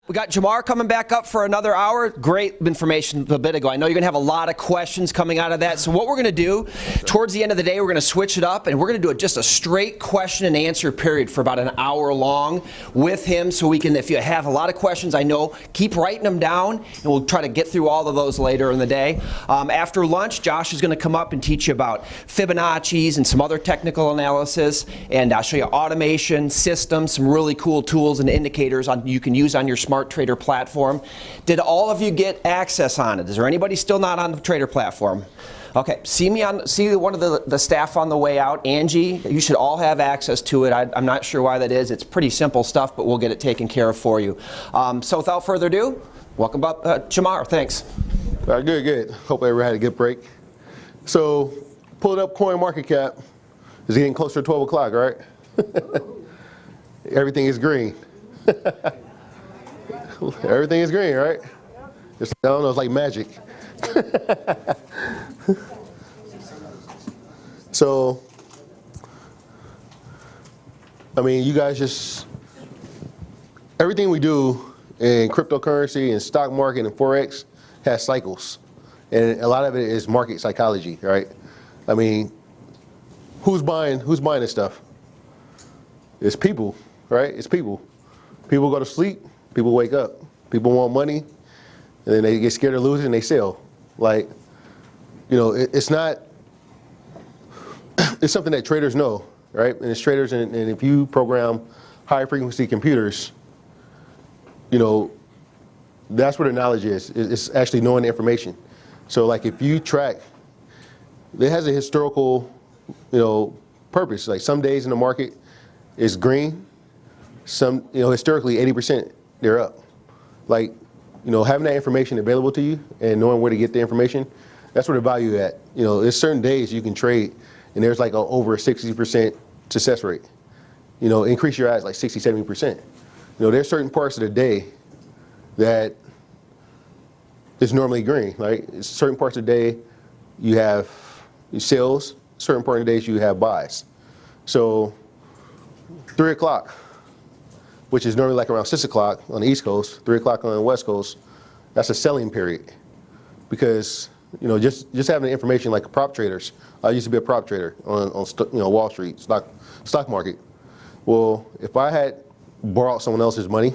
We got Jamar coming back up for another hour. Great information a bit ago. I know you're going to have a lot of questions coming out of that. So what we're going to do, towards the end of the day, we're going to switch it up, and we're going to do just a straight question and answer period for about an hour long with him, so we can, if you have a lot of questions, I know, keep writing them down, and we'll try to get through all of those later in the day. After lunch, Josh is going to come up and teach you about Fibonacci's and some other technical analysis, and I'll show you automation, systems, some really cool tools and indicators you can use on your Smart Trader platform. Did all of you get access on it? Is there anybody still not on the Trader platform? Okay, see one of the staff on the way out, Angie. You should all have access to it. I'm not sure why that is. It's pretty simple stuff, but we'll get it taken care of for you. So without further ado, welcome up, Jamar. Thanks. Good. Hope everyone had a good break. So, pulled up coin market cap. It's getting closer to 12 o'clock, right? Everything is green. Everything is green, right? It's, I don't know, it's like magic. So, I mean, you guys just, everything we do in cryptocurrency and stock market and Forex has cycles. And a lot of it is market psychology, right? I mean, who's buying this stuff? It's people, right? It's people. People go to sleep. People wake up. People want money, and then they get scared of losing and they sell. Like, you know, it's not, it's something that traders know, right? And it's traders, and if you program high frequency computers, you know, that's where the knowledge is. It's actually knowing the information. So like if you track, it has a historical, you know, purpose. Like some days in the market is green, some, you know, historically 80%. They're up. Like, you know, having that information available to you and knowing where to get the information, that's where the value is at. You know, there's certain days you can trade and there's like over a 60% success rate. You know, increase your odds like 60, 70%. You know, there's certain parts of the day that is normally green, right? It's certain parts of the day you have sales, certain part of the days you have buys. So 3 o'clock, which is normally like around 6 o'clock on the East Coast, 3 o'clock on the West Coast, that's a selling period. Because, you know, just having the information like prop traders. I used to be a prop trader on you know, Wall Street, stock market. Well, if I had borrowed someone else's money,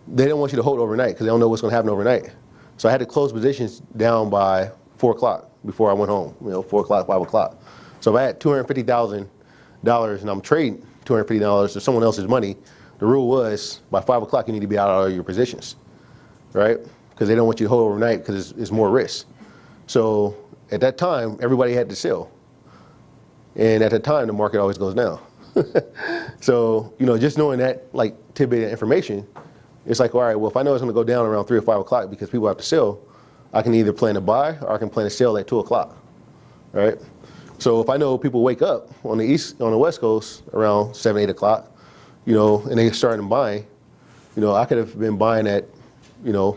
they don't want you to hold overnight because they don't know what's going to happen overnight. So I had to close positions down by 4 o'clock before I went home, you know, 4 o'clock, 5 o'clock. So if I had $250,000 and I'm trading $250 to someone else's money, the rule was by 5 o'clock you need to be out of all your positions, right? Because they don't want you to hold overnight because it's more risk. So at that time, everybody had to sell. And at that time, the market always goes down. So, you know, just knowing that like tidbit of information, it's like, all right, well, if I know it's going to go down around 3 or 5 o'clock because people have to sell, I can either plan to buy or I can plan to sell at 2 o'clock, right? So if I know people wake up on the West Coast around 7, 8 o'clock, you know, and they start buying, you know, I could have been buying at, you know,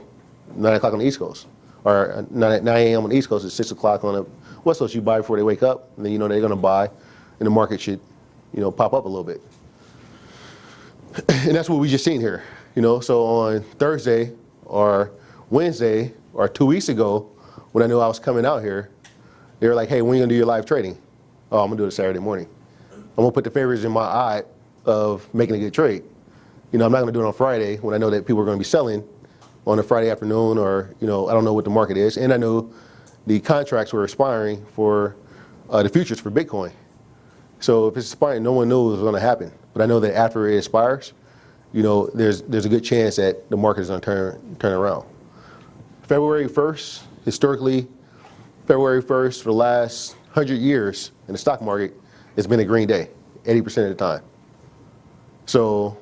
9 o'clock on the East Coast, or 9 a.m. on the East Coast at 6 o'clock on the West Coast. You buy before they wake up, and then you know they're going to buy, and the market should, you know, pop up a little bit. And that's what we just seen here, you know. So on Thursday or Wednesday or 2 weeks ago, when I knew I was coming out here, they were like, hey, when are you going to do your live trading? Oh, I'm going to do it Saturday morning. I'm going to put the favors in my eye of making a good trade. You know, I'm not going to do it on Friday when I know that people are going to be selling on a Friday afternoon, or, you know, I don't know what the market is. And I know the contracts were expiring for the futures for Bitcoin. So if it's expiring, no one knows what's going to happen. But I know that after it expires, you know, there's a good chance that the market is going to turn around. February 1st, historically, February 1st for the last 100 years in the stock market, it's been a green day, 80% of the time. So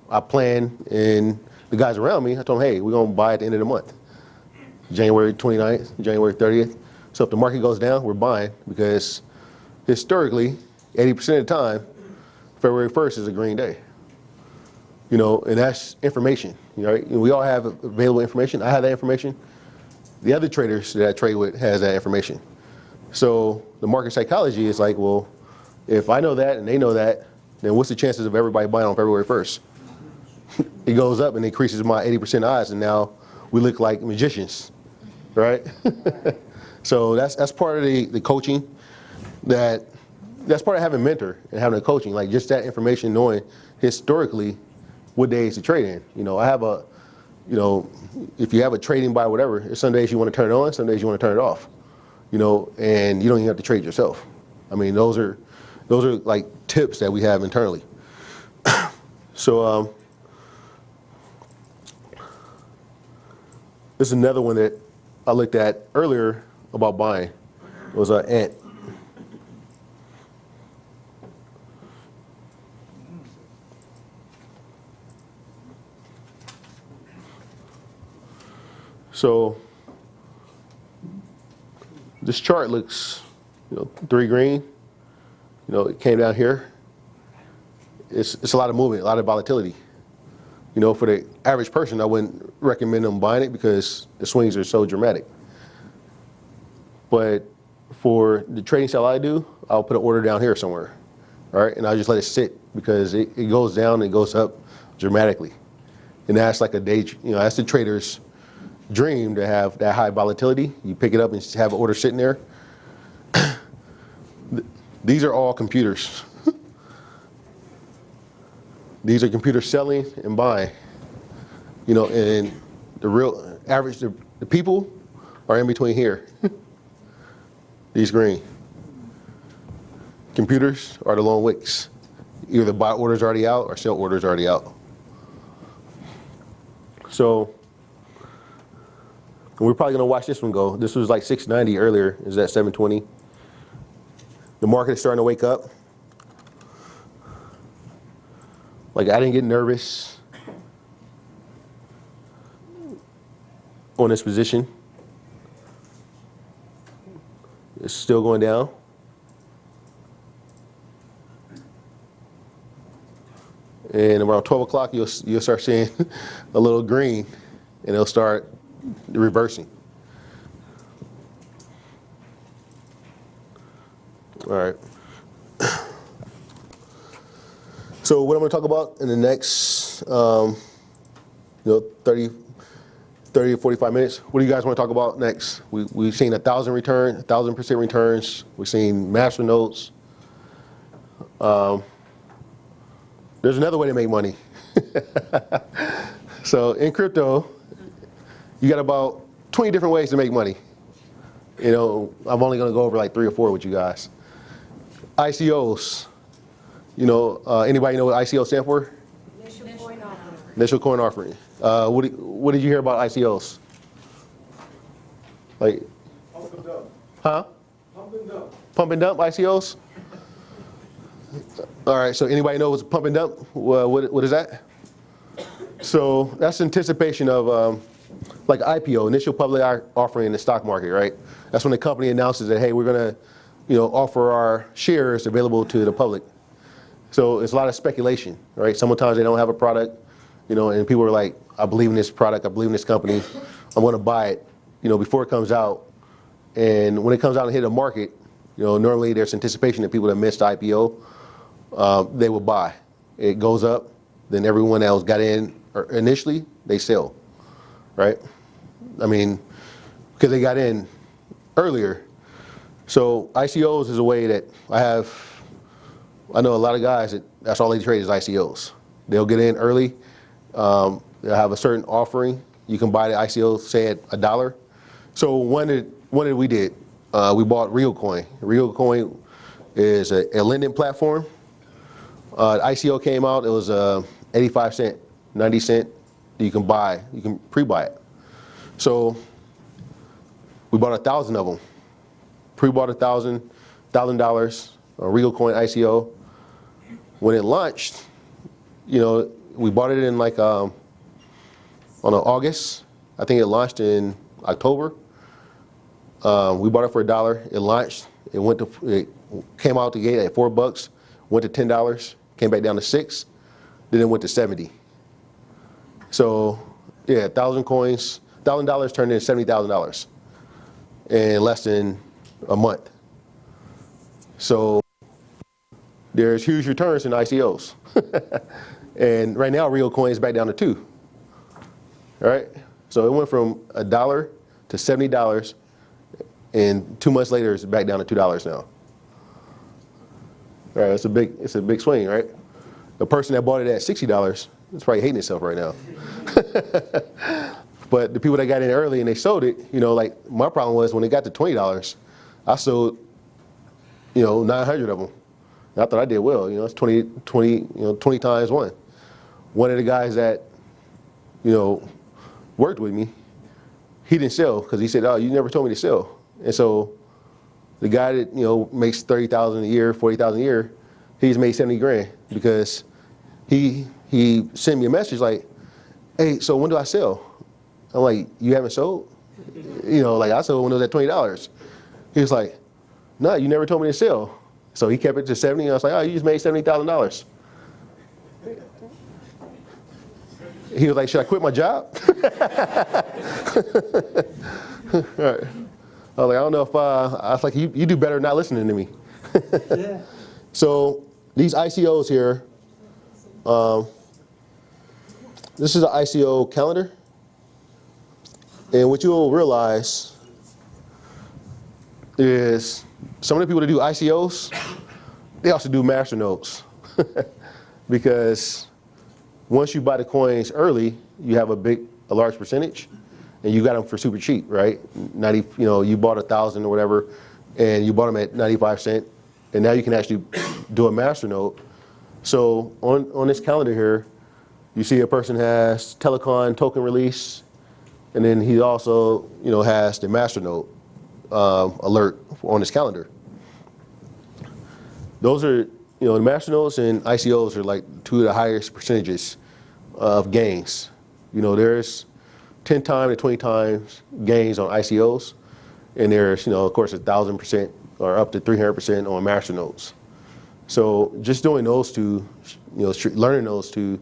I planned, and the guys around me, I told them, hey, we're going to buy at the end of the month, January 29th, January 30th. So if the market goes down, we're buying, because historically, 80% of the time, February 1st is a green day. You know, and that's information. You know, right? We all have available information. I have that information. The other traders that I trade with has that information. So the market psychology is like, well, if I know that and they know that, then what's the chances of everybody buying on February 1st? it goes up and increases my 80% odds, and now we look like magicians, right? So that's part of the coaching. That's part of having a mentor and having a coaching, like just that information, knowing historically what days to trade in. You know, I have a, you know, if you have a trading buy, whatever, some days you want to turn it on, some days you want to turn it off. You know, and you don't even have to trade yourself. I mean, those are like tips that we have internally. So this is another one that I looked at earlier about buying. It was Ant. So this chart looks, you know, 3 green. You know, it came down here. It's a lot of movement, a lot of volatility. You know, for the average person, I wouldn't recommend them buying it because the swings are so dramatic. But for the trading style I do, I'll put an order down here somewhere, all right? And I'll just let it sit because it goes down and it goes up dramatically. And that's like a day, you know, that's the trader's dream, to have that high volatility. You pick it up and have an order sitting there. These are all computers. These are computers selling and buying. You know, and the real average, the people are in between here. These green. Computers are the lone wicks. Either buy orders already out or sell orders already out. So we're probably gonna watch this one go. This was like 690 earlier, is at 720. The market is starting to wake up. Like, I didn't get nervous on this position. It's still going down. And around 12 o'clock, you'll start seeing a little green, and it'll start reversing. All right. So what I'm going to talk about in the next, 30 to 45 minutes. What do you guys want to talk about next? We've seen 1,000% returns. We've seen master notes. There's another way to make money. So in crypto, you got about 20 different ways to make money. You know, I'm only going to go over like 3 or 4 with you guys. ICOs. You know, anybody know what ICO stand for? Initial coin offering. Initial coin offering. What did you hear about ICOs? Like, Pump and dump. huh? Pump and dump. Pump and dump ICOs? All right, so anybody know what's pump and dump? What is that? So that's anticipation of like IPO, initial public offering in the stock market, right? That's when the company announces that, hey, we're gonna, you know, offer our shares available to the public. So it's a lot of speculation, right? Sometimes they don't have a product, you know, and people are like, I believe in this product, I believe in this company, I'm gonna buy it, you know, before it comes out. And when it comes out and hit the market, you know, normally there's anticipation that people that missed the IPO, they will buy. It goes up, then everyone else got in initially, they sell, right? I mean, because they got in earlier. So ICOs is a way that I know a lot of guys that's all they trade is ICOs. They'll get in early, they'll have a certain offering. You can buy the ICO, say at $1. So one that we did, we bought Real Coin. Real Coin is a lending platform. ICO came out, it was 85 cent, 90 cent. You can pre-buy it. So we bought 1,000 of them. Pre-bought $1,000, a Real Coin ICO. When it launched, you know, we bought it in like on August. I think it launched in October. We bought it for $1. It launched. It came out the gate at $4, went to $10, came back down to $6, then it went to 70. So yeah, 1,000 coins, $1,000 turned into $70,000 in less than a month. So there's huge returns in ICOs. And right now, real coin is back down to 2. All right? So it went from $1 to $70, and 2 months later, it's back down to $2 now. All right, it's a big swing, right? The person that bought it at $60 is probably hating itself right now. But the people that got in early and they sold it, you know, like my problem was when it got to $20, I sold, you know, 900 of them. And I thought I did well. You know, it's 20 times one. One of the guys that, you know, worked with me, he didn't sell because he said, "Oh, you never told me to sell." And so the guy that, you know, makes $30,000 a year, $40,000 a year, he's made 70 grand because he sent me a message like, "Hey, so when do I sell?" I'm like, "You haven't sold?" You know, like I sold when it was at $20. He was like, "No, you never told me to sell." So he kept it to 70, and I was like, "Oh, you just made $70,000. He was like, "Should I quit my job?" All right. I was like, "I don't know if I was like, you do better not listening to me." Yeah. So these ICOs here, this is an ICO calendar. And what you'll realize is some of the people that do ICOs, they also do master nodes. Because once you buy the coins early, you have a large percentage, and you got them for super cheap, right? 90, you know, you bought 1,000 or whatever, and you bought them at 95 cents, and now you can actually do a master node. So on this calendar here, you see a person has Telecon token release, and then he also, you know, has the masternode alert on his calendar. Those are, you know, the masternodes and ICOs are like 2 of the highest percentages of gains. You know, there's 10 times to 20 times gains on ICOs, and there's, you know, of course, 1,000% or up to 300% on masternodes. So just doing those two, you know, learning those two,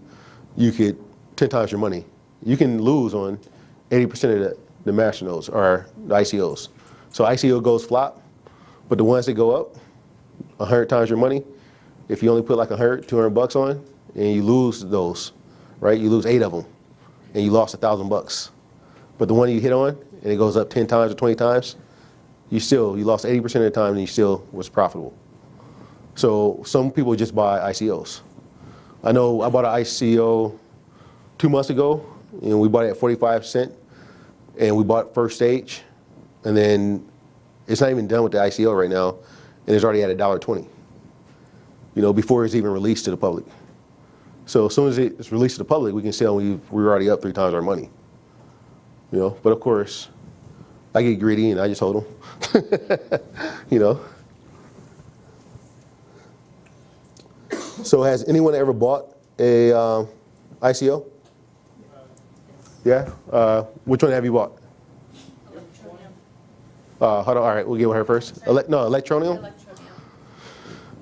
you get 10 times your money. You can lose on 80% of the masternodes or the ICOs. So ICO goes flop, but the ones that go up, 100 times your money, if you only put like 100, 200 bucks on, and you lose those, right? You lose 8 of them, and you lost $1,000. But the one you hit on, and it goes up 10 times or 20 times, you lost 80% of the time, and you still was profitable. So some people just buy ICOs. I know I bought an ICO 2 months ago, and we bought it at 45 cents, and we bought first stage, and then it's not even done with the ICO right now, and it's already at $1.20, you know, before it's even released to the public. So as soon as it's released to the public, we can sell, we're already up 3 times our money, you know. But of course, I get greedy and I just hold them, you know. So has anyone ever bought a ICO? Yeah? Which one have you bought? Hold on, all right, we'll get with her first. Electronium? Electronium.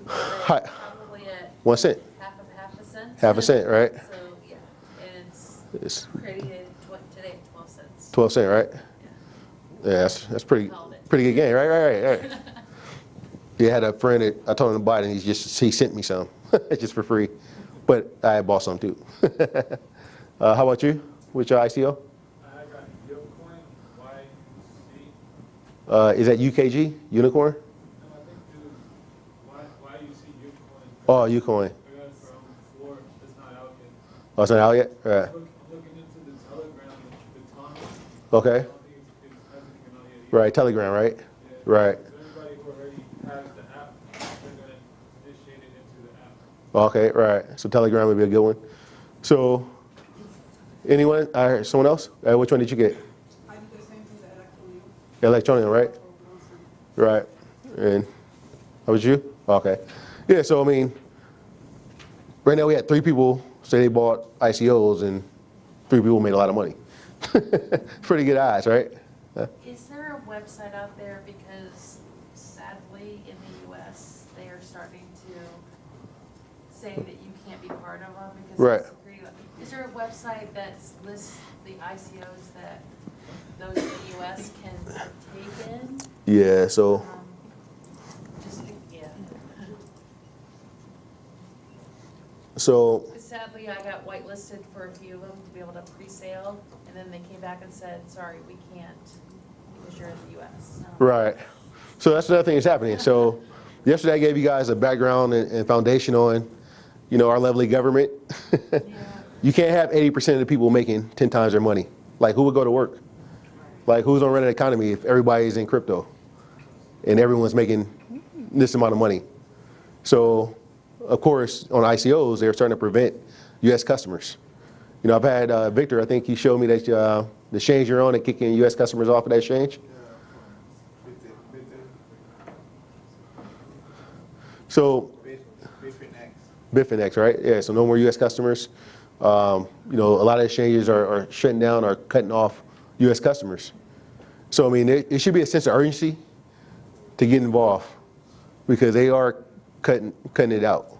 Hi. Probably at 1 cent. half a cent. Half a cent, right? So, yeah, and It's it's created today at 12 cents. 12 cent, right? Yeah. Yeah, that's pretty Called it. good game, right. Yeah, I had a friend that I told him to buy it, and he sent me some, just for free. But I had bought some too. How about you? Which ICO? I got Yokoin, YC. Is that UKG, Unicorn? No, I think it was YUC Yokoin. Oh, Ucoin. I got it from Floor. It's not out yet. Oh, it's not out yet? Right. I'm looking into the Telegram, the Tom. Okay. I don't think it hasn't come out yet either. Right, Telegram, right? Yeah. Right. So everybody who already has the app, they're going to initiate it into the app. Okay, right. So Telegram would be a good one. So, anyone? Someone else? Which one did you get? I did the same thing that Electronium, right? Right. And how was you? Okay. Yeah, so I mean, right now we had 3 people say they bought ICOs, and 3 people made a lot of money. Pretty good odds, right? Is there a website out there, because sadly in the US, they are starting to say that you can't be part of them because Right. of security. Is there a website that lists the ICOs that those in the US can partake in? Yeah, so Um, Just, yeah. so It's sadly, I got whitelisted for a few of them to be able to pre-sale, and then they came back and said, sorry, we can't, because you're in the US. So- Right. So that's another thing that's happening. So yesterday I gave you guys a background and foundation on, our lovely government. Yeah. You can't have 80% of the people making 10 times their money. Like, who would go to work? Like, who's gonna run an economy if everybody's in crypto and everyone's making this amount of money? So, of course, on ICOs, they're starting to prevent U.S. customers. I've had Victor, I think he showed me that the exchange you're on and kicking U.S. customers off of that exchange. So, Bitfinex, right? Yeah, so no more U.S. customers. A lot of exchanges are shutting down or cutting off U.S. customers. So, I mean, it should be a sense of urgency to get involved because they are cutting it out.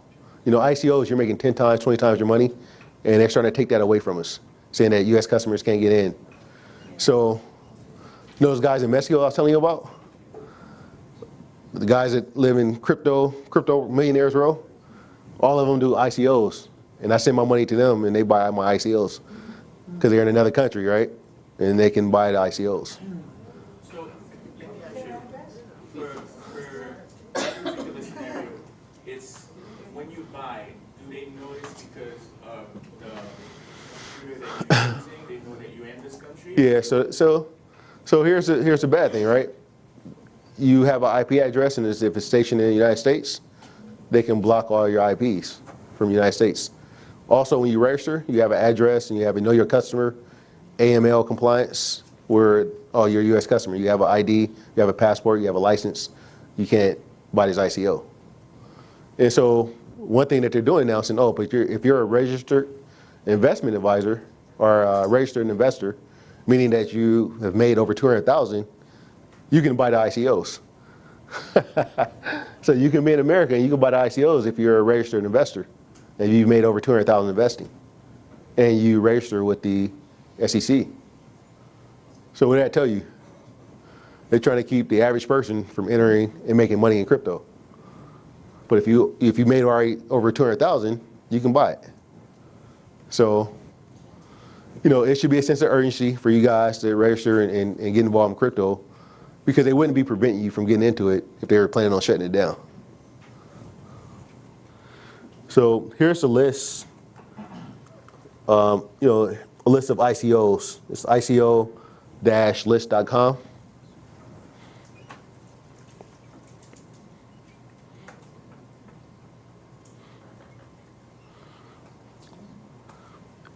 ICOs, you're making 10 times, 20 times your money, and they're starting to take that away from us, saying that U.S. customers can't get in. So, those guys in Mexico I was telling you about? The guys that live in crypto millionaires row, all of them do ICOs. And I send my money to them and they buy my ICOs because they're in another country, right? And they can buy the ICOs. So, let me ask you, for that particular scenario, it's when you buy, do they notice because of the computer that you're using, they know that you're in this country? Yeah, so here's the bad thing, right? You have an IP address, and if it's stationed in the United States, they can block all your IPs from the United States. Also, when you register, you have an address, and you have a Know Your Customer, AML compliance, where you're a U.S. customer. You have an ID, you have a passport, you have a license. You can't buy this ICO. And so one thing that they're doing now is saying, but if you're a registered investment advisor or a registered investor, meaning that you have made over 200,000, you can buy the ICOs. So you can be in America and you can buy the ICOs if you're a registered investor and you've made over 200,000 investing and you register with the SEC. So what did that tell you? They're trying to keep the average person from entering and making money in crypto. But if you made already over 200,000, you can buy it. So, it should be a sense of urgency for you guys to register and get involved in crypto, because they wouldn't be preventing you from getting into it if they were planning on shutting it down. So here's the list. A list of ICOs. It's ICO-list.com.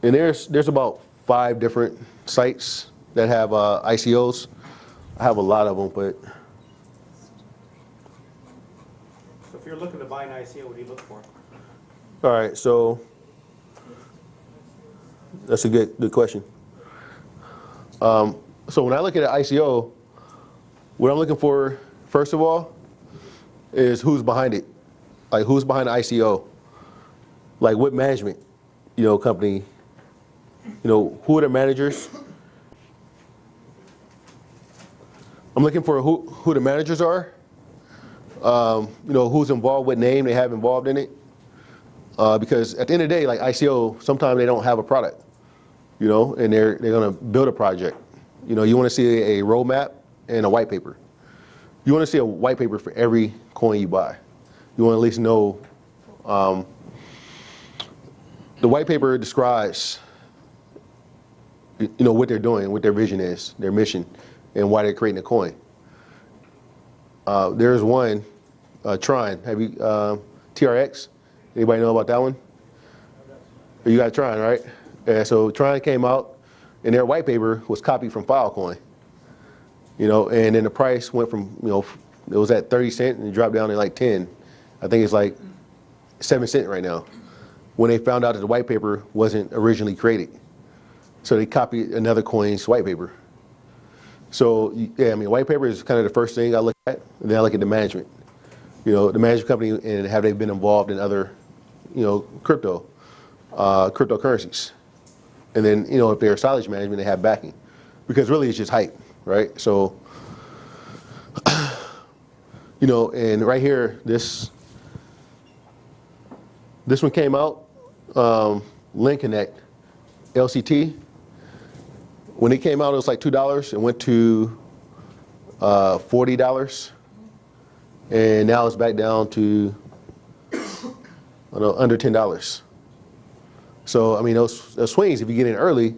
And there's about 5 different sites that have ICOs. I have a lot of them, but So if you're looking to buy an ICO, what do you look for? all right. So that's a good question. So when I look at an ICO, what I'm looking for first of all is who's behind it. Like, who's behind the ICO? Like, what management, company? Who are the managers? I'm looking for who the managers are. Who's involved, what name they have involved in it. Because at the end of the day, like ICO, sometimes they don't have a product, and they're going to build a project. You want to see a roadmap and a white paper. You want to see a white paper for every coin you buy. You want to at least know. The white paper describes, what they're doing, what their vision is, their mission, and why they're creating a coin. There's one, Trine. Have you TRX? Anybody know about that one? You got Trine, right? Yeah, so Trine came out, and their white paper was copied from Filecoin. And then the price went from, it was at 30 cents and it dropped down to like 10. I think it's like 7 cents right now, when they found out that the white paper wasn't originally created. So they copied another coin's white paper. So, yeah, white paper is kind of the first thing I look at, and then I look at the management. The management company, and have they been involved in other, cryptocurrencies. And then, if they're silage management, they have backing. Because really it's just hype, right? So, and right here, this one came out Link Connect, LCT. When it came out, it was like $2. It went to $40, and now it's back down to under $10. So I mean, those swings, if you get in early,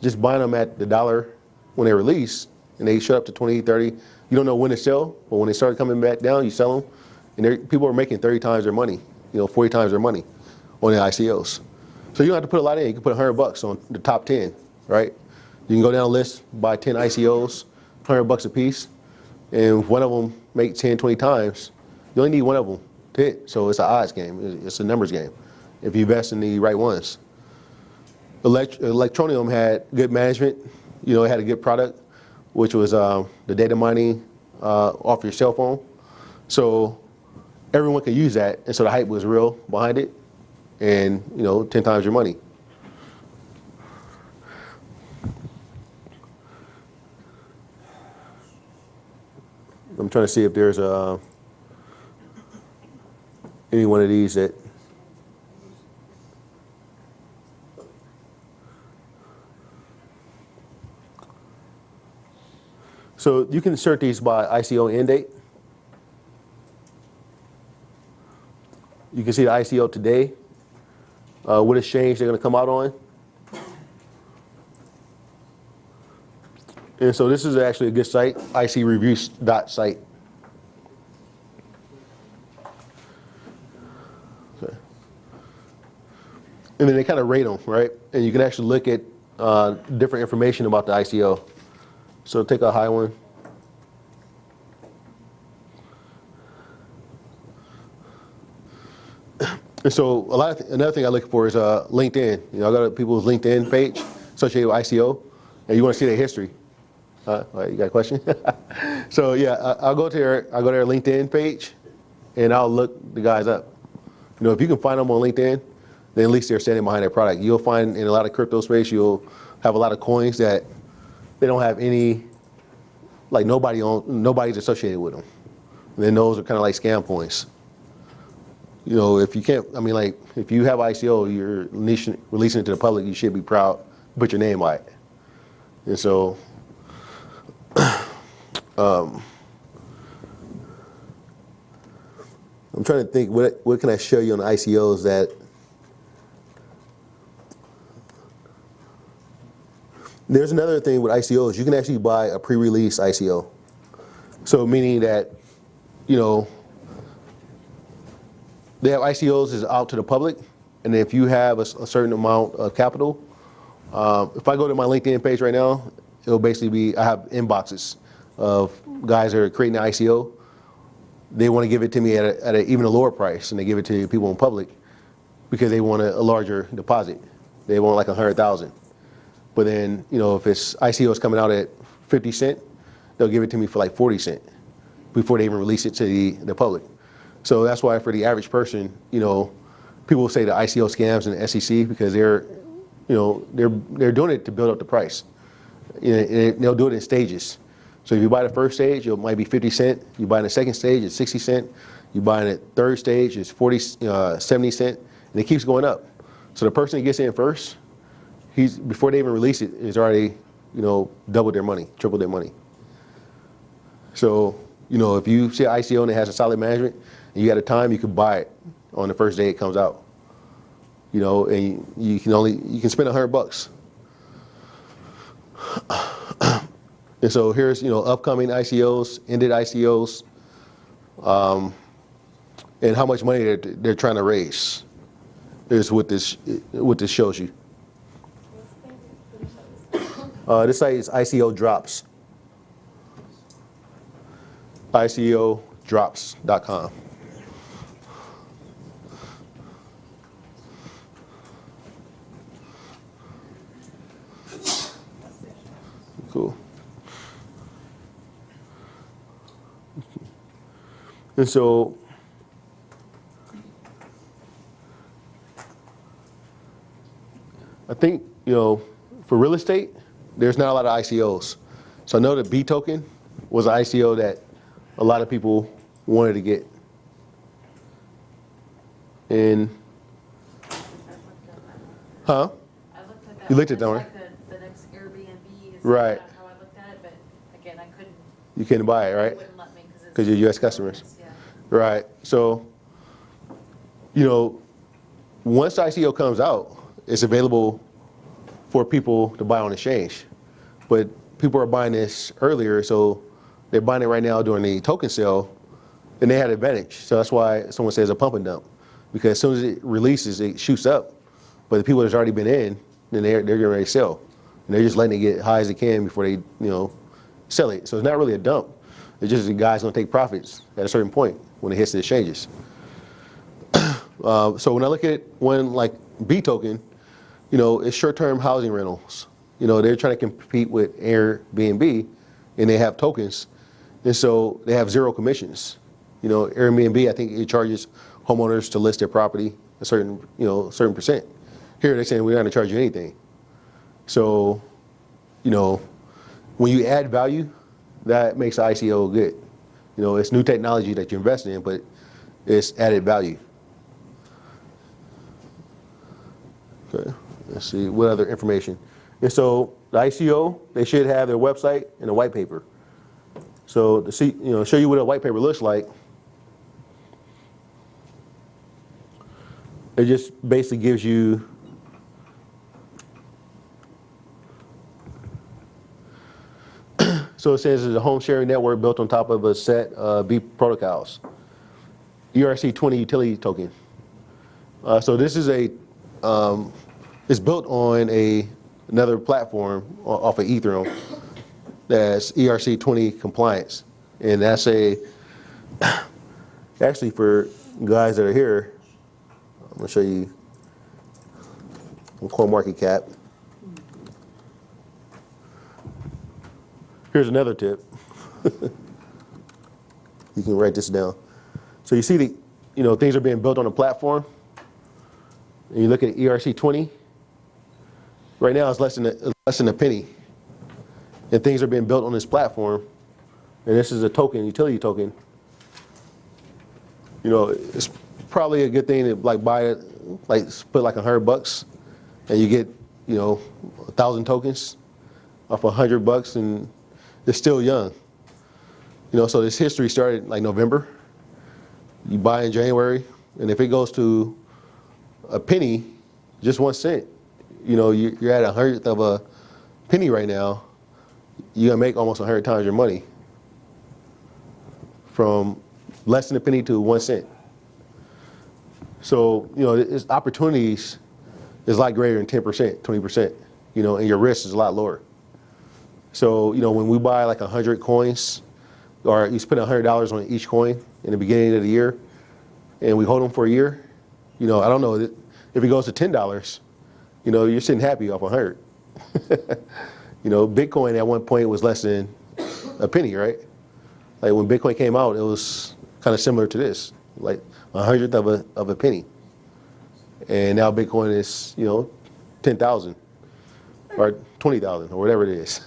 just buying them at the dollar when they release, and they shut up to 20, 30. You don't know when to sell, but when they start coming back down, you sell them, and people are making 30 times their money, 40 times their money on the ICOs. So you don't have to put a lot in. You can put $100 on the top 10, right? You can go down a list, buy 10 ICOs, $100 a piece, and if one of them make 10, 20 times, you only need one of them to hit. So it's an odds game. It's a numbers game if you invest in the right ones. Electroneum had good management. It had a good product, which was the data mining off your cell phone. So everyone could use that, and so the hype was real behind it, and 10 times your money. I'm trying to see if there's any one of these that. So you can insert these by ICO end date. You can see the ICO today, what exchange they're going to come out on. And so this is actually a good site, icreviews.site. Okay. And then they kind of rate them, right? And you can actually look at different information about the ICO. So take a high one. And so another thing I look for is LinkedIn. I go to people's LinkedIn page associated with ICO, and you want to see their history. You got a question? So yeah, I'll go to their LinkedIn page, and I'll look the guys up. If you can find them on LinkedIn, then at least they're standing behind their product. You'll find in a lot of crypto space, you'll have a lot of coins that they don't have any, like nobody's associated with them. And then those are kind of like scam coins. If you can't, if you have ICO, you're releasing it to the public, you should be proud, put your name on it. And so, I'm trying to think, what can I show you on the ICOs that, there's another thing with ICOs, you can actually buy a pre-release ICO. So meaning that, they have ICOs is out to the public, and if you have a certain amount of capital, if I go to my LinkedIn page right now, it'll basically be, I have inboxes of guys that are creating an ICO. They want to give it to me at even a lower price, and they give it to people in public because they want a larger deposit. They want like 100,000. But then, if it's ICO is coming out at 50 cents, they'll give it to me for like 40 cents before they even release it to the public. So that's why for the average person, people say the ICO scams and the SEC because they're doing it to build up the price. And they'll do it in stages. So if you buy the first stage, it might be 50 cents. You buy in the second stage, it's 60 cents. You buy in the third stage, it's 70 cents, and it keeps going up. So the person that gets in first, before they even release it, is already, doubled their money, tripled their money. So, if you see an ICO and it has a solid management, and you got a time, you can buy it on the first day it comes out. And you can spend $100. And so here's, upcoming ICOs, ended ICOs, and how much money they're trying to raise is what this shows you. This site is ICO Drops. ICOdrops.com. Cool. And so, I think, for real estate, there's not a lot of ICOs. So I know the B token was an ICO that a lot of people wanted to get. And Huh? I looked at that. You looked at It's that one? like the next Airbnb is Right. how I looked at it, but again, I couldn't, You couldn't buy it, it right? wouldn't let me because it's. 'Cause you're US customers. Yeah. Right. So, once ICO comes out, it's available for people to buy on exchange. But people are buying this earlier, so they're buying it right now during the token sale, and they had advantage. So that's why someone says a pump and dump, because as soon as it releases, it shoots up. But the people that's already been in, then they're getting ready to sell, and they're just letting it get high as they can before they sell it. So it's not really a dump. It's just the guy's gonna take profits at a certain point when it hits the exchanges. So when I look at one like B token, it's short-term housing rentals. They're trying to compete with Airbnb, and they have tokens, and so they have zero commissions. Airbnb, I think it charges homeowners to list their property a certain percent. Here they're saying we're not going to charge you anything. So, when you add value, that makes the ICO good. It's new technology that you're investing in, but it's added value. Okay, let's see, what other information? And so the ICO, they should have their website and a white paper. So to see, show you what a white paper looks like, it just basically gives you so it says it's a home sharing network built on top of a set of B protocols. ERC20 utility token. So this is it's built on another platform off of Ethereum that's ERC20 compliance. And that's actually for guys that are here, I'm gonna show you on CoinMarketCap. Here's another tip. You can write this down. So you see things are being built on a platform, and you look at ERC20. Right now it's less than a penny, and things are being built on this platform, and this is a token, utility token. It's probably a good thing to buy it, put like $100, and you get 1,000 tokens off $100, and it's still young. So this history started like November. You buy in January, and if it goes to a penny, just 1 cent, you're at 100th of a penny right now. You're gonna make almost 100 times your money from less than a penny to 1 cent. So it's opportunities is a lot greater than 10%, 20%, and your risk is a lot lower. So when we buy like 100 coins, or you spend $100 on each coin in the beginning of the year, and we hold them for a year, I don't know if it goes to $10, you're sitting happy off 100. Bitcoin at one point was less than a penny, right? Like when Bitcoin came out, it was kind of similar to this, like 100th of a penny. And now Bitcoin is, 10,000 or 20,000 or whatever it is.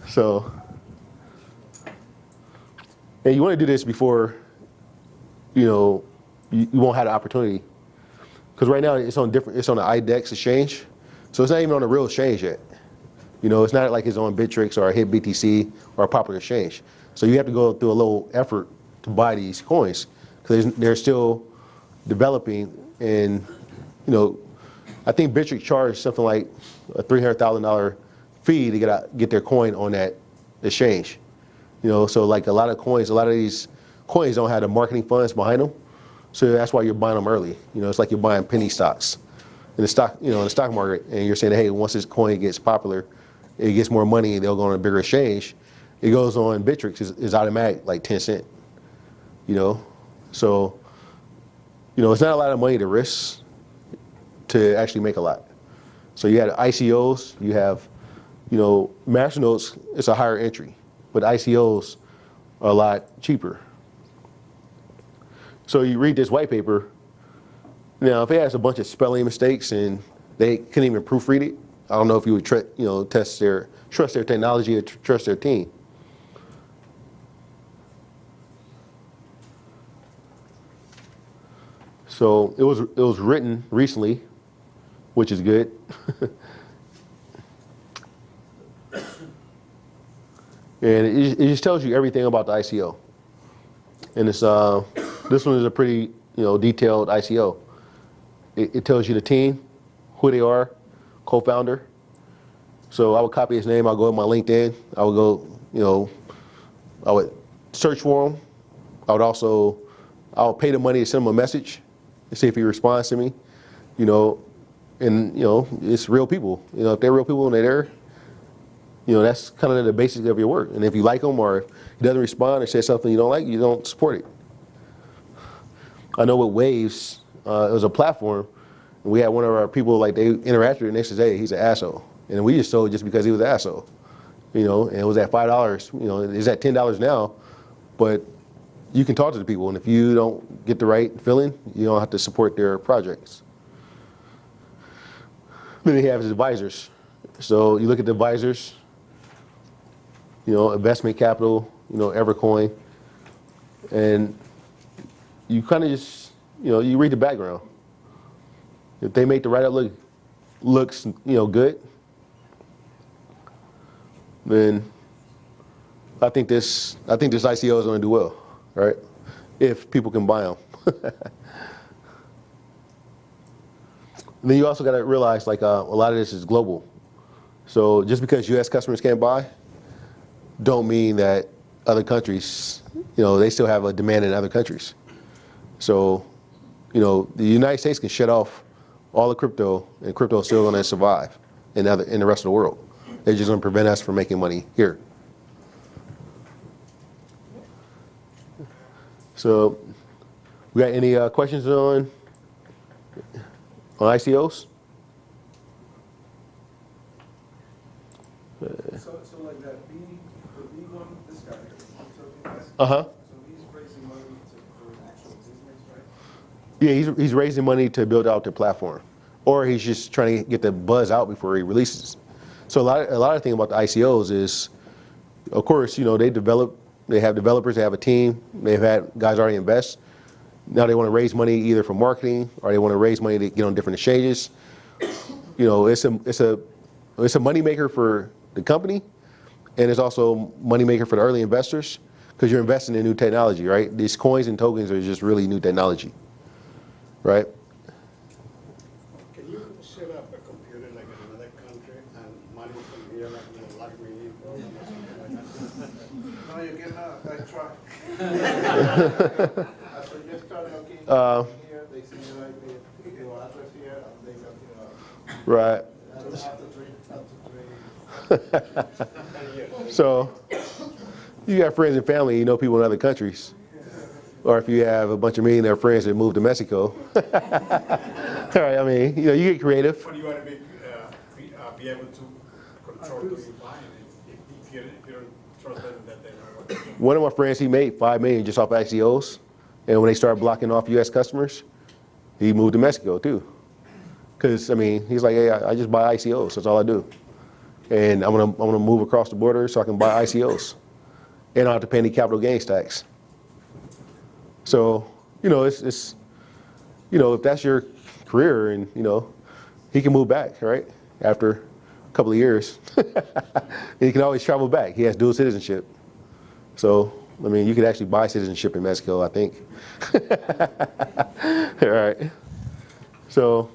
So, and you want to do this before, you won't have the opportunity. Because right now it's on the IDEX exchange, so it's not even on a real exchange yet. It's not like it's on Bittrex or HitBTC or a popular exchange. So you have to go through a little effort to buy these coins because they're still developing. And I think Bittrex charged something like a $300,000 fee to get their coin on that exchange. So like a lot of these coins don't have the marketing funds behind them. So that's why you're buying them early. It's like you're buying penny stocks in the stock market, and you're saying, hey, once this coin gets popular, it gets more money, they'll go on a bigger exchange. It goes on Bittrex is automatic, like 10 cent. So it's not a lot of money to risk to actually make a lot. So you have ICOs, you have masternodes. It's a higher entry, but ICOs are a lot cheaper. So you read this white paper. Now, if it has a bunch of spelling mistakes and they couldn't even proofread it, I don't know if you would trust their technology or trust their team. So it was written recently which is good. And it just tells you everything about the ICO. And it's this one is a pretty detailed ICO. It tells you the team, who they are, co-founder. So I would copy his name. I'll go to my LinkedIn. I would go, I would search for him. I'll pay the money to send him a message to see if he responds to me. And it's real people. If they're real people and they're there, that's kind of the basics of your work. And if you like them or if he doesn't respond or says something you don't like, you don't support it. I know with Waves, it was a platform, and we had one of our people, like, they interacted and they said, hey, he's an asshole. And we just sold just because he was an asshole. And it was at $5, it's at $10 now, but you can talk to the people, and if you don't get the right feeling, you don't have to support their projects. Then he has his advisors. So you look at the advisors, investment capital, Evercoin, and you kind of just, you read the background. If they make the write-up looks, good, then I think this ICO is going to do well, right? If people can buy them. Then you also got to realize, like, a lot of this is global. So just because U.S. customers can't buy, don't mean that other countries, they still have a demand in other countries. So, the United States can shut off all the crypto, and crypto is still going to survive in the rest of the world. They're just going to prevent us from making money here. So, we got any questions on ICOs? So like that the B1, this guy here, Uh-huh. so he's raising money for an actual business, right? Yeah, he's raising money to build out the platform, or he's just trying to get the buzz out before he releases. So a lot of the thing about the ICOs is, of course, they have developers, they have a team, they've had guys already invest. Now they want to raise money either for marketing or they want to raise money to get on different exchanges. It's a money maker for the company, and it's also money maker for the early investors because you're investing in new technology, right? These coins and tokens are just really new technology, right? Can you set up a computer like in another country and money from here, like me in or something like that? No, you cannot, I try. So you start looking here, they see your address here, and they got Right. So you got friends and family, people in other countries. Or if you have a bunch of millionaire friends that moved to Mexico. All right, I mean, you get creative. But you want to be able to control who you buy if you don't trust them that they know what. One of my friends, he made $5 million just off ICOs. And when they started blocking off U.S. customers, he moved to Mexico too. Because, I mean, he's like, hey, I just buy ICOs. That's all I do. And I'm gonna move across the border so I can buy ICOs. And I don't have to pay any capital gains tax. So, it's if that's your career and, he can move back, right? After a couple of years. He can always travel back. He has dual citizenship. So, I mean, you could actually buy citizenship in Mexico, I think. All right. So,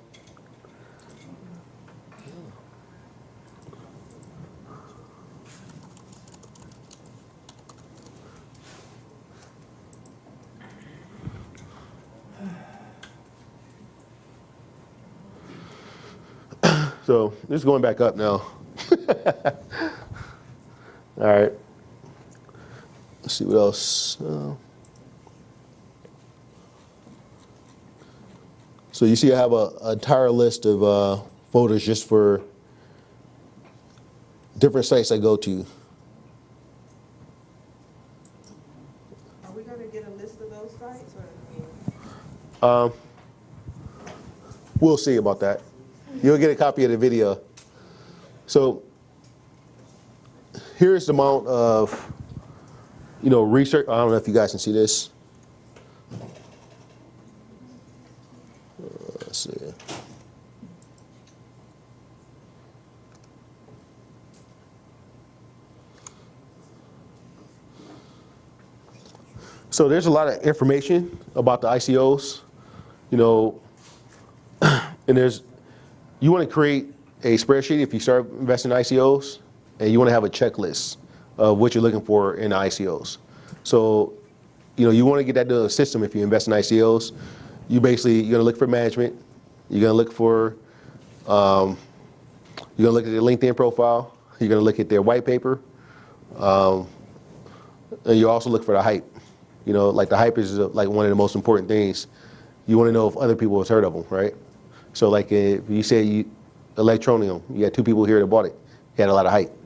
this is going back up now. All right. Let's see what else. So you see I have an entire list of folders just for different sites I go to. Are we gonna get a list of those sites or? We'll see about that. You'll get a copy of the video. So here's the amount of research. I don't know if you guys can see this. Let's see. So there's a lot of information about the ICOs, you know, and you want to create a spreadsheet if you start investing in ICOs, and you want to have a checklist of what you're looking for in the ICOs. So, you know, you want to get that to a system if you invest in ICOs. You're going to look for management. You're going to look for, you're going to look at their LinkedIn profile. You're going to look at their white paper. And you also look for the hype. You know, like the hype is like one of the most important things. You want to know if other people have heard of them, right? So like if you say Electronium, you had 2 people here that bought it. It had a lot of hype.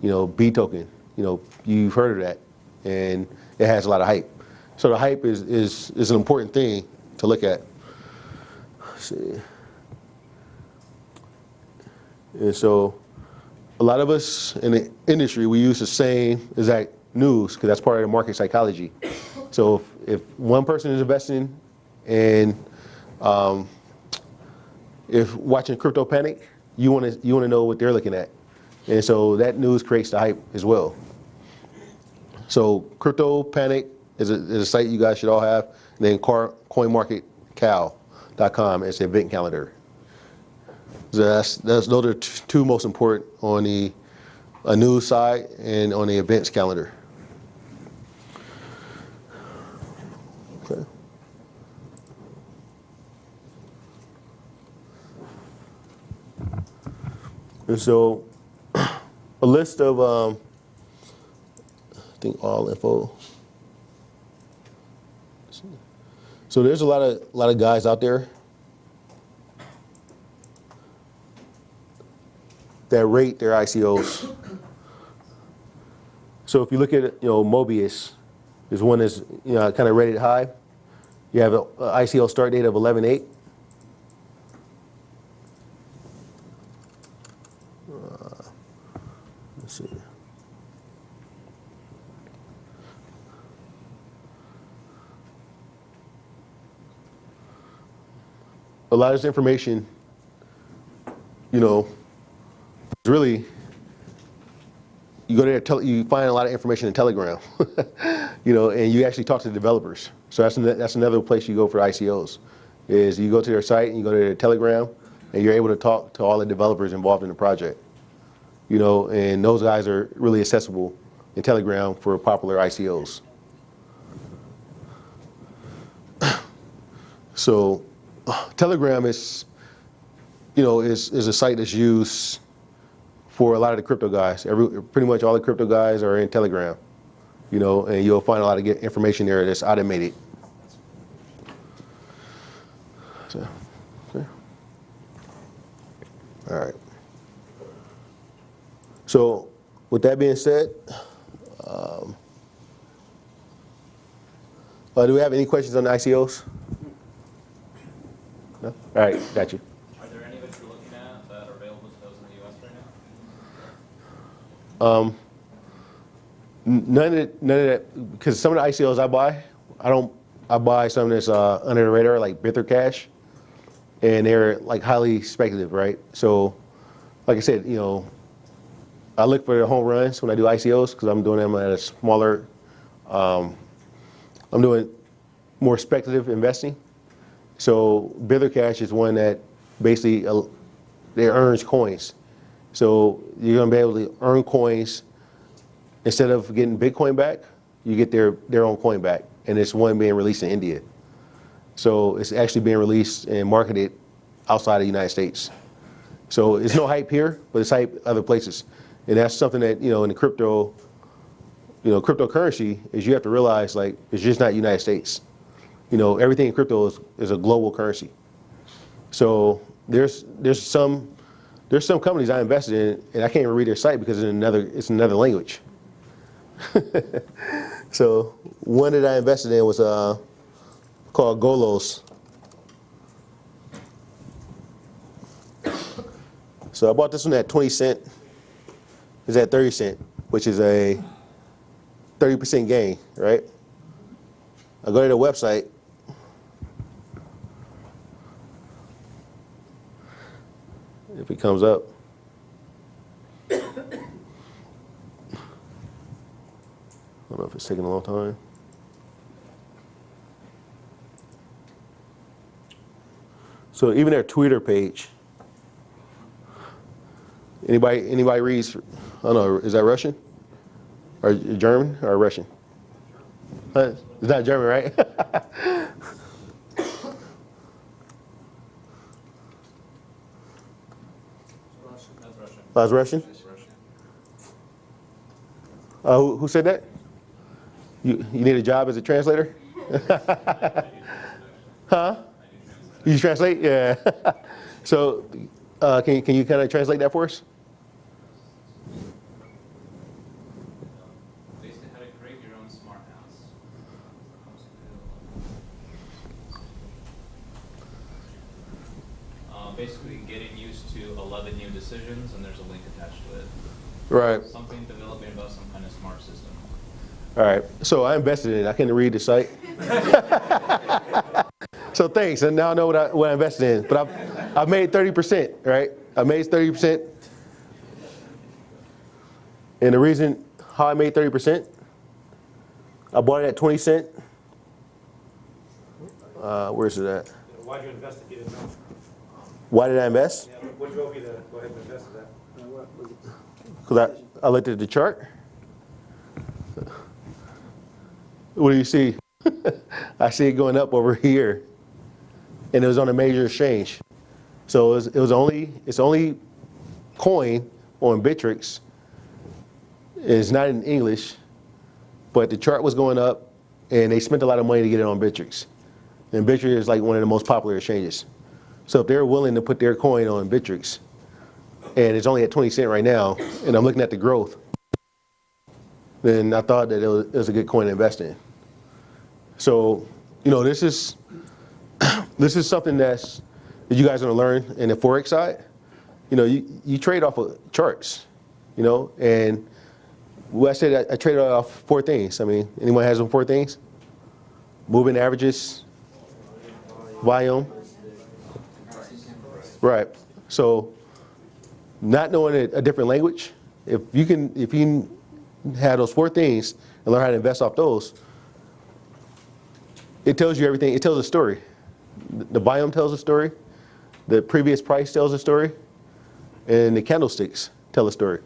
You know, B token, you know, you've heard of that, and it has a lot of hype. So the hype is an important thing to look at. Let's see. And so a lot of us in the industry, we use the same exact news because that's part of the market psychology. So if one person is investing and if watching crypto panic, you want to know what they're looking at. And so that news creates the hype as well. So Crypto Panic is a site you guys should all have. And then CoinMarketCal.com is the event calendar. So those are 2 most important on the news side and on the events calendar. Okay. And so a list of, I think all info. So there's a lot of guys out there that rate their ICOs. So if you look at it, you know, Mobius is one that's, you know, kind of rated high. You have an ICO start date of 11/8. Let's see. A lot of this information, you know, is really, you go there, you find a lot of information in Telegram, you know, and you actually talk to the developers. So that's another place you go for ICOs, is you go to their site and you go to their Telegram, and you're able to talk to all the developers involved in the project. You know, and those guys are really accessible in Telegram for popular ICOs. So Telegram is, you know, is a site that's used for a lot of the crypto guys. Pretty much all the crypto guys are in Telegram, you know, and you'll find a lot of information there that's automated. So, okay. All right. So with that being said, do we have any questions on the ICOs? No? All right, got you. Are there any that you're looking at that are available to those in the US right now? None of that, because some of the ICOs I buy some that's under the radar, like Bither Cash, and they're like highly speculative, right? So, like I said, you know, I look for the home runs when I do ICOs because I'm doing them at a smaller, I'm doing more speculative investing. So Bither Cash is one that basically they earns coins. So you're gonna be able to earn coins instead of getting Bitcoin back, you get their own coin back, and it's one being released in India. So it's actually being released and marketed outside of the United States. So it's no hype here, but it's hype other places. And that's something that, you know, in the crypto, you know, cryptocurrency is you have to realize, like, it's just not United States. You know, everything in crypto is a global currency. So there's some companies I invested in, and I can't even read their site because it's another language. So one that I invested in was called Golos. So I bought this one at 20 cent. It's at 30 cent, which is a 30% gain, right? I go to the website. If it comes up. I don't know if it's taking a long time. So even their Twitter page. Anybody reads? I don't know. Is that Russian, or German, or Russian? It's not German, right? That's Russian. Oh, it's Russian. Who said that? You need a job as a translator? Huh? You translate? Yeah. So, can you kind of translate that for us? Basically, how to create your own smart house. Basically, getting used to 11 new decisions, and there's a link attached to it. Right. Something developing about some kind of smart system. All right. So I invested in it. I couldn't read the site. So thanks. And now I know what I invested in. But I've made 30%, right? I made 30%. And the reason how I made 30%, I bought it at 20 cents. Where's it at? Why'd you invest if you didn't know? Why did I invest? Yeah, what drove you to go ahead and invest in that? Because I looked at the chart. What do you see? I see it going up over here. And it was on a major exchange. So it's the only coin on Bittrex. It's not in English, but the chart was going up, and they spent a lot of money to get it on Bittrex. And Bittrex is like one of the most popular exchanges. So if they're willing to put their coin on Bittrex, and it's only at 20 cents right now, and I'm looking at the growth, then I thought that it was a good coin to invest in. So, this is something that you guys are going to learn in the Forex side. You trade off of charts, and what I said, I traded off 4 things. I mean, anyone has them 4 things? Moving averages, volume. Right. So, not knowing a different language, if you can have those 4 things and learn how to invest off those, it tells you everything. It tells a story. The volume tells a story. The previous price tells a story. And the candlesticks tell a story.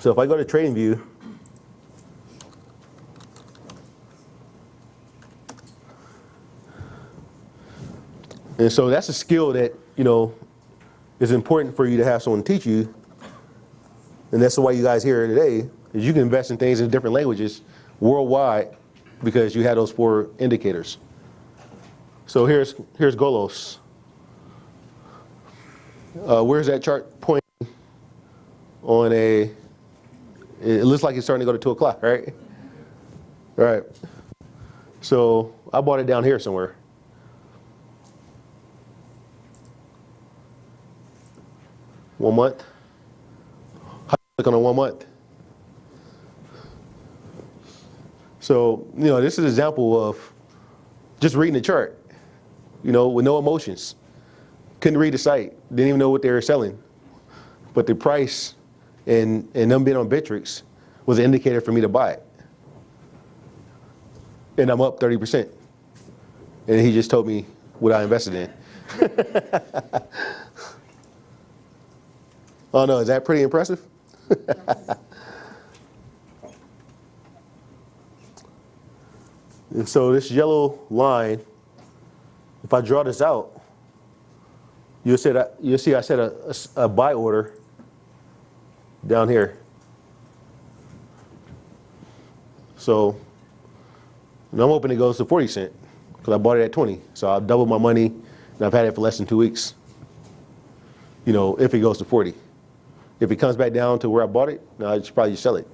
So if I go to TradingView, and so that's a skill that, is important for you to have someone teach you. And that's why you guys here today, is you can invest in things in different languages worldwide because you have those 4 indicators. So here's Golos. Where's that chart pointing on it looks like it's starting to go to 2 o'clock, right? Right. So I bought it down here somewhere. One month. How do you look on a 1 month? So, this is an example of just reading the chart, with no emotions. Couldn't read the site, didn't even know what they were selling. But the price and them being on Bittrex was an indicator for me to buy it. And I'm up 30%. And he just told me what I invested in. Oh no, is that pretty impressive? And so this yellow line, if I draw this out, you'll see I set a buy order down here. So and I'm hoping it goes to 40 cents because I bought it at 20. So I've doubled my money and I've had it for less than 2 weeks. If it goes to 40. If it comes back down to where I bought it, I should probably just sell it.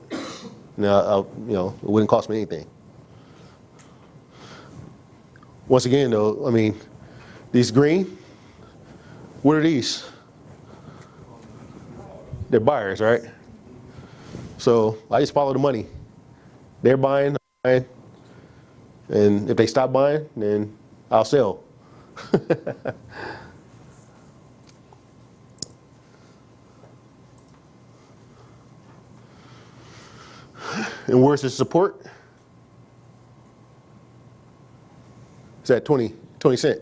Now, it wouldn't cost me anything. Once again, though, I mean, these green, what are these? They're buyers, right? So I just follow the money. They're buying, I'm buying, and if they stop buying, then I'll sell. And where's the support? It's at 20 cents.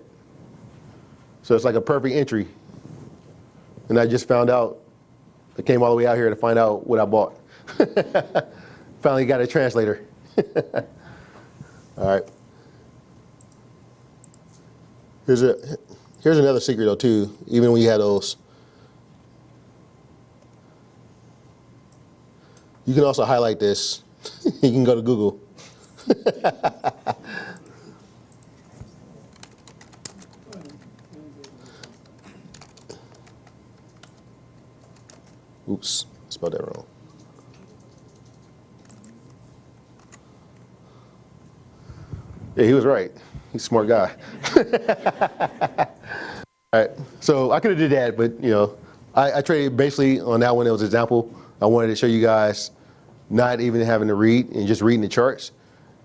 So it's like a perfect entry. And I just found out, I came all the way out here to find out what I bought. Finally got a translator. All right. Here's another secret though too, even when you have those. You can also highlight this. You can go to Google. Oops, spelled that wrong. Yeah, he was right. He's a smart guy. All right, so I could have did that, but you know, I traded basically on that one. It was an example. I wanted to show you guys not even having to read and just reading the charts.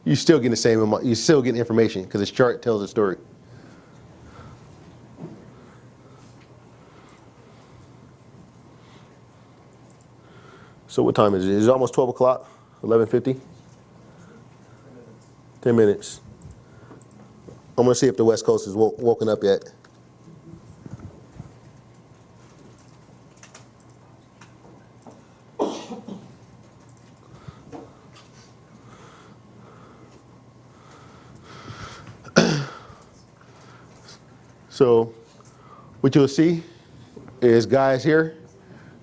You still getting the same amount. You still getting information because this chart tells a story. So what time is it? It's almost 12 o'clock, 11:50. 10 minutes. I'm gonna see if the West Coast is woken up yet. So what you'll see is guys here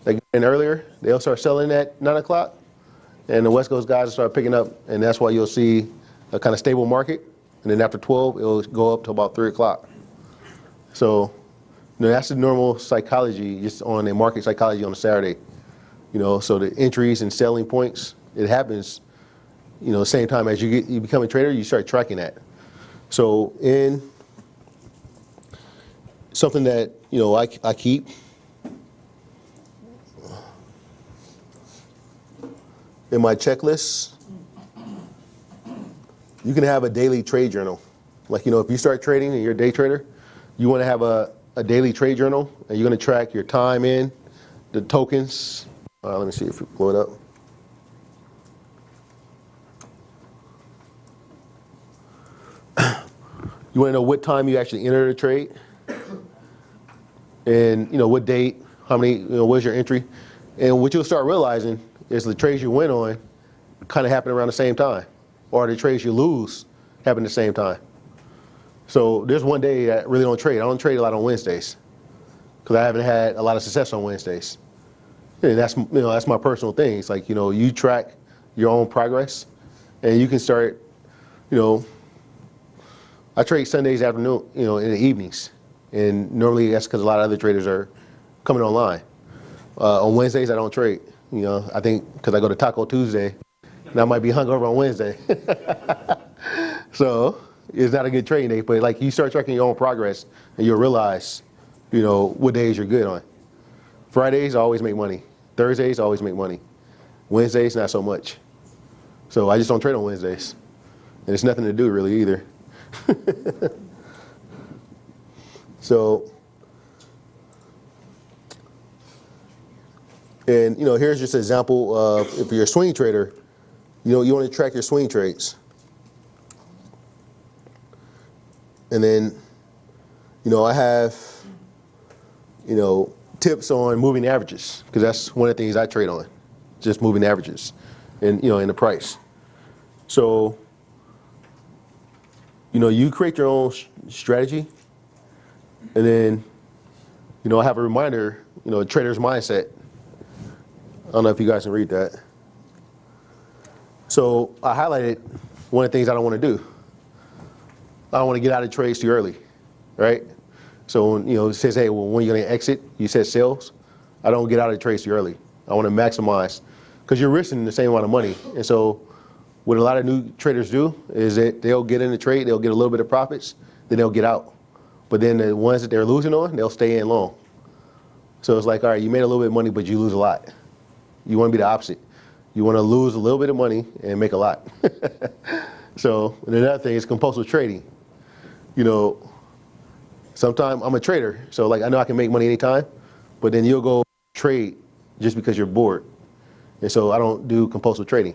that got in earlier, they'll start selling at 9 o'clock, and the West Coast guys will start picking up, and that's why you'll see a kind of stable market. And then after 12, it'll go up to about 3 o'clock. So, you know, that's the normal psychology, just on the market psychology on a Saturday. You know, so the entries and selling points, it happens, you know, the same time as you become a trader, you start tracking that. So in something that, you know, I keep, in my checklist, you can have a daily trade journal. Like, you know, if you start trading and you're a day trader, you want to have a daily trade journal, and you're going to track your time in, the tokens. Let me see if we blow it up. You want to know what time you actually entered a trade, and you know what date, how many, you know, what's your entry, and what you'll start realizing is the trades you win on kind of happen around the same time, or the trades you lose happen at the same time. So there's one day I really don't trade. I don't trade a lot on Wednesdays because I haven't had a lot of success on Wednesdays. And that's, you know, that's my personal thing. It's like, you know, you track your own progress, and you can start, you know, I trade Sundays afternoon, you know, in the evenings, and normally that's because a lot of other traders are coming online. On Wednesdays I don't trade. You know, I think because I go to Taco Tuesday, and I might be hungover on Wednesday. So it's not a good trading day, but like you start tracking your own progress, and you'll realize, you know, what days you're good on. Fridays I always make money. Thursdays I always make money. Wednesdays not so much. So I just don't trade on Wednesdays, and it's nothing to do really either. So, and you know, here's just an example of if you're a swing trader, you know, you want to track your swing trades. And then, you know, I have, you know, tips on moving averages, because that's one of the things I trade on, just moving averages, and you know, in the price. So, you know, you create your own strategy, and then, you know, I have a reminder, you know, a trader's mindset. I don't know if you guys can read that. So I highlighted one of the things I don't want to do. I don't want to get out of trades too early, right? So, you know, it says, hey, well, when you're going to exit, you said sales. I don't get out of trades too early. I want to maximize, because you're risking the same amount of money. And so what a lot of new traders do is that they'll get in the trade, they'll get a little bit of profits, then they'll get out. But then the ones that they're losing on, they'll stay in long. So it's like, all right, you made a little bit of money, but you lose a lot. You want to be the opposite. You want to lose a little bit of money and make a lot. So, and another thing is compulsive trading. You know, sometimes I'm a trader, so like I know I can make money anytime, but then you'll go trade just because you're bored. And so I don't do compulsive trading.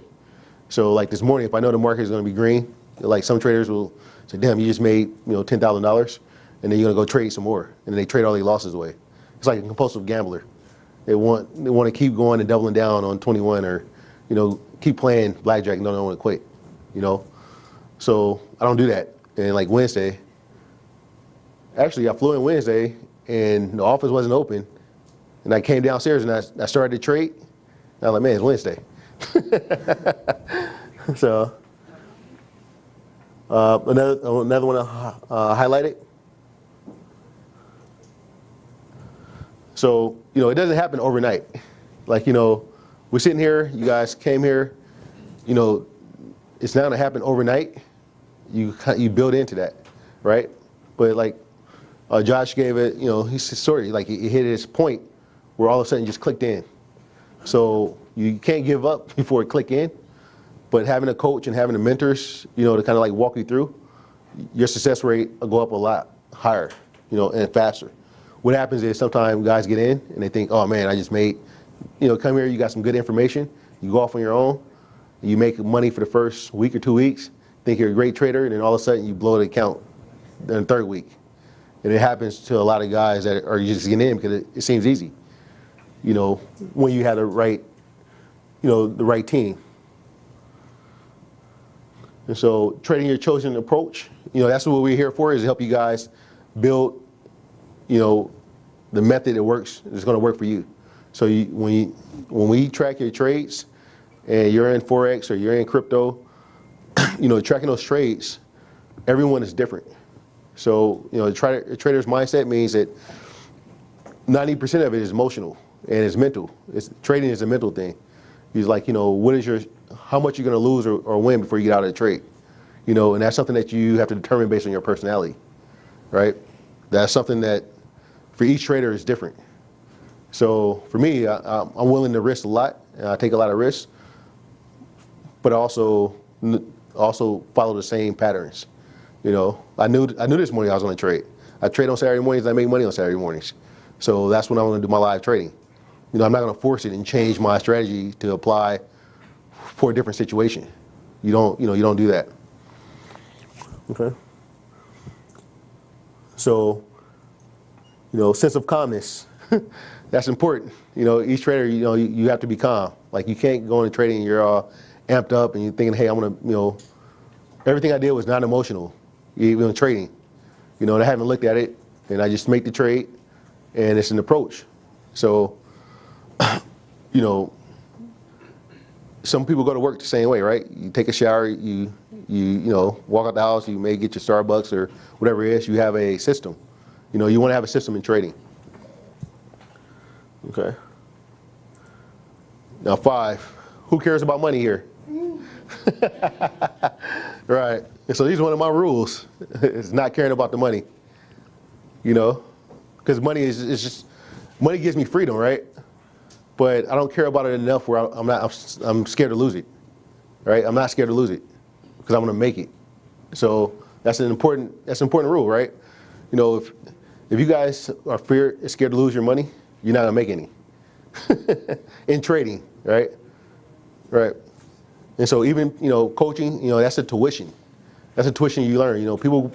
So like this morning, if I know the market is going to be green, like some traders will say, damn, you just made, you know, $10,000. and then you're gonna go trade some more, and then they trade all their losses away. It's like a compulsive gambler. They want to keep going and doubling down on 21, or keep playing blackjack and don't want to quit. So I don't do that. And like Wednesday, actually I flew in Wednesday and the office wasn't open, and I came downstairs and I started to trade. And I'm like, man, it's Wednesday. So another one I highlighted. So, it doesn't happen overnight. Like, we're sitting here, you guys came here, it's not gonna happen overnight. You build into that, right? But like Josh gave it, his story, like it hit his point where all of a sudden just clicked in. So you can't give up before it click in, but having a coach and having the mentors, to kind of like walk you through, your success rate will go up a lot higher, and faster. What happens is sometimes guys get in and they think, oh man, I just made, come here, you got some good information, you go off on your own, you make money for the first week or 2 weeks, think you're a great trader, and then all of a sudden you blow the account in the third week. And it happens to a lot of guys that are just getting in because it seems easy, when you have the right, the right team. And so trading your chosen approach, that's what we're here for, is to help you guys build the method that works, is going to work for you. So when we track your trades and you're in Forex or you're in crypto, tracking those trades, everyone is different. So, the trader's mindset means that 90% of it is emotional and it's mental. Trading is a mental thing. He's like, how much you're going to lose or win before you get out of the trade. And that's something that you have to determine based on your personality, right? That's something that for each trader is different. So for me, I'm willing to risk a lot, and I take a lot of risks, but I also follow the same patterns. I knew this morning I was going to trade. I trade on Saturday mornings, I make money on Saturday mornings. So that's when I'm going to do my live trading. I'm not going to force it and change my strategy to apply for a different situation. You don't do that. Okay. So, sense of calmness, that's important. Each trader, you have to be calm. Like you can't go into trading and you're all amped up and you're thinking, hey, I'm gonna, everything I did was not emotional, even trading. And I haven't looked at it, and I just make the trade, and it's an approach. So, some people go to work the same way, right? You take a shower, you walk out the house, you may get your Starbucks or whatever it is. You have a system. You want to have a system in trading. Okay. Now 5, who cares about money here? Right. And so these are one of my rules. It's not caring about the money. Because money is just, money gives me freedom, right? But I don't care about it enough where I'm scared to lose it, right? I'm not scared to lose it because I'm going to make it. So that's an important rule, right? If you guys are scared to lose your money, you're not going to make any in trading, right? Right. And so even, coaching, that's a tuition. That's a tuition you learn. People,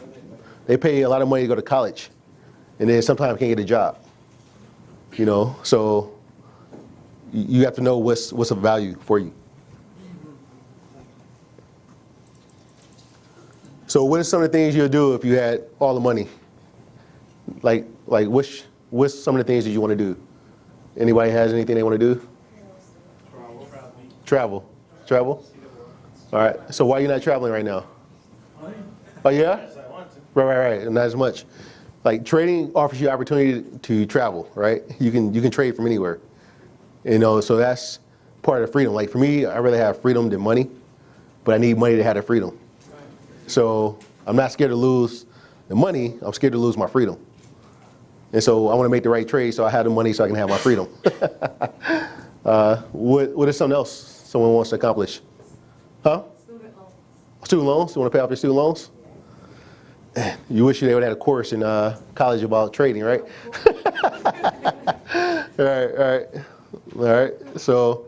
they pay a lot of money to go to college and then sometimes can't get a job, so you have to know what's of value for you. So what are some of the things you'll do if you had all the money? Like what's some of the things that you want to do? Anybody has anything they want to do? Travel. All right. So why are you not traveling right now? Oh yeah? Right. Not as much. Like trading offers you opportunity to travel, right? You can trade from anywhere. So that's part of the freedom. Like for me, I rather have freedom than money, but I need money to have the freedom. So I'm not scared to lose the money. I'm scared to lose my freedom. And so I want to make the right trade so I have the money so I can have my freedom. What is something else someone wants to accomplish? Huh? Student loans. Student loans? You want to pay off your student loans? You wish they would have had a course in college about trading, right? All right. So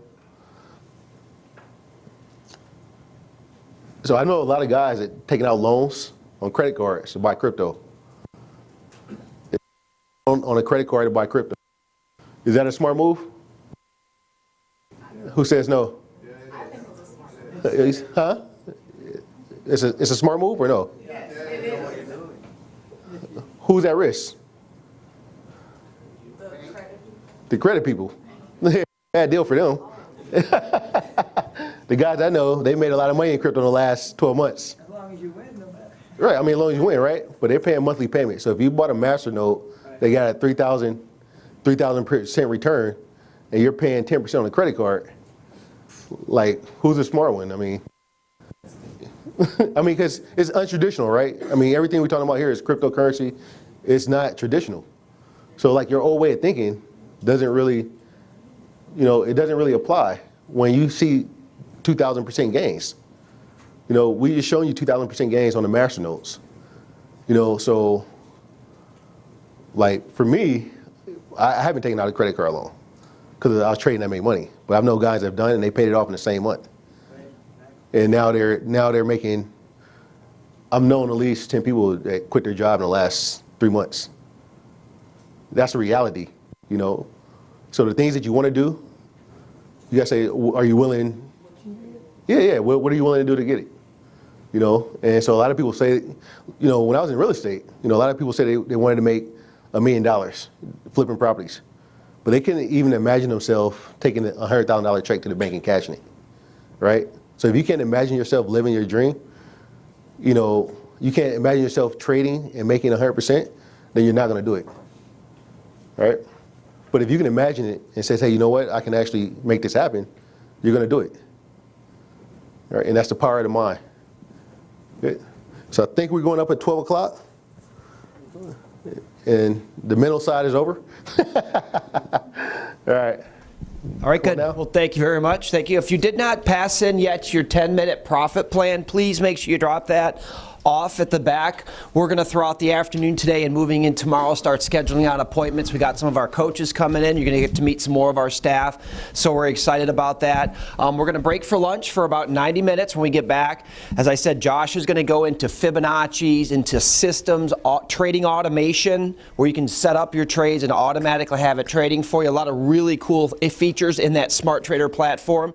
I know a lot of guys that taking out loans on credit cards to buy crypto. on a credit card to buy crypto. Is that a smart move? Who says no? Huh? It's a smart move or no? Yes, it is. Who's at risk? The credit. The credit people. Bad deal for them. The guys I know, they made a lot of money in crypto in the last 12 months. As long as you win, no matter. Right, I mean, as long as you win, right? But they're paying monthly payments. So if you bought a Masternote, they got a 3,000% return, and you're paying 10% on the credit card. Like, who's the smart one? I mean, because it's untraditional, right? I mean, everything we're talking about here is cryptocurrency. It's not traditional. So, like, your old way of thinking doesn't really, it doesn't really apply when you see 2,000% gains. We just showing you 2,000% gains on the Masternotes. So, like, for me, I haven't taken out a credit card loan because I was trading that made money. But I've known guys that have done it and they paid it off in the same month. And now they're making, I've known at least 10 people that quit their job in the last 3 months. That's the reality, So the things that you want to do, you gotta say, are you willing? Yeah. What are you willing to do to get it? And so a lot of people say, when I was in real estate, a lot of people say they wanted to make $1 million flipping properties, but they couldn't even imagine themselves taking a $100,000 check to the bank and cashing it, right? So if you can't imagine yourself living your dream, you can't imagine yourself trading and making 100%, then you're not going to do it, right? But if you can imagine it and say, hey, you know what, I can actually make this happen, you're going to do it, right? And that's the power of the mind. Good. So I think we're going up at 12 o'clock, and the mental side is over. All right. All right, good. Now? Well, thank you very much. Thank you. If you did not pass in yet your 10-minute profit plan, please make sure you drop that off at the back. We're going to throughout the afternoon today and moving in tomorrow start scheduling out appointments. We got some of our coaches coming in. You're going to get to meet some more of our staff, so we're excited about that. We're going to break for lunch for about 90 minutes when we get back. As I said, Josh is going to go into Fibonacci's, into systems, trading automation, where you can set up your trades and automatically have it trading for you. A lot of really cool features in that Smart Trader platform.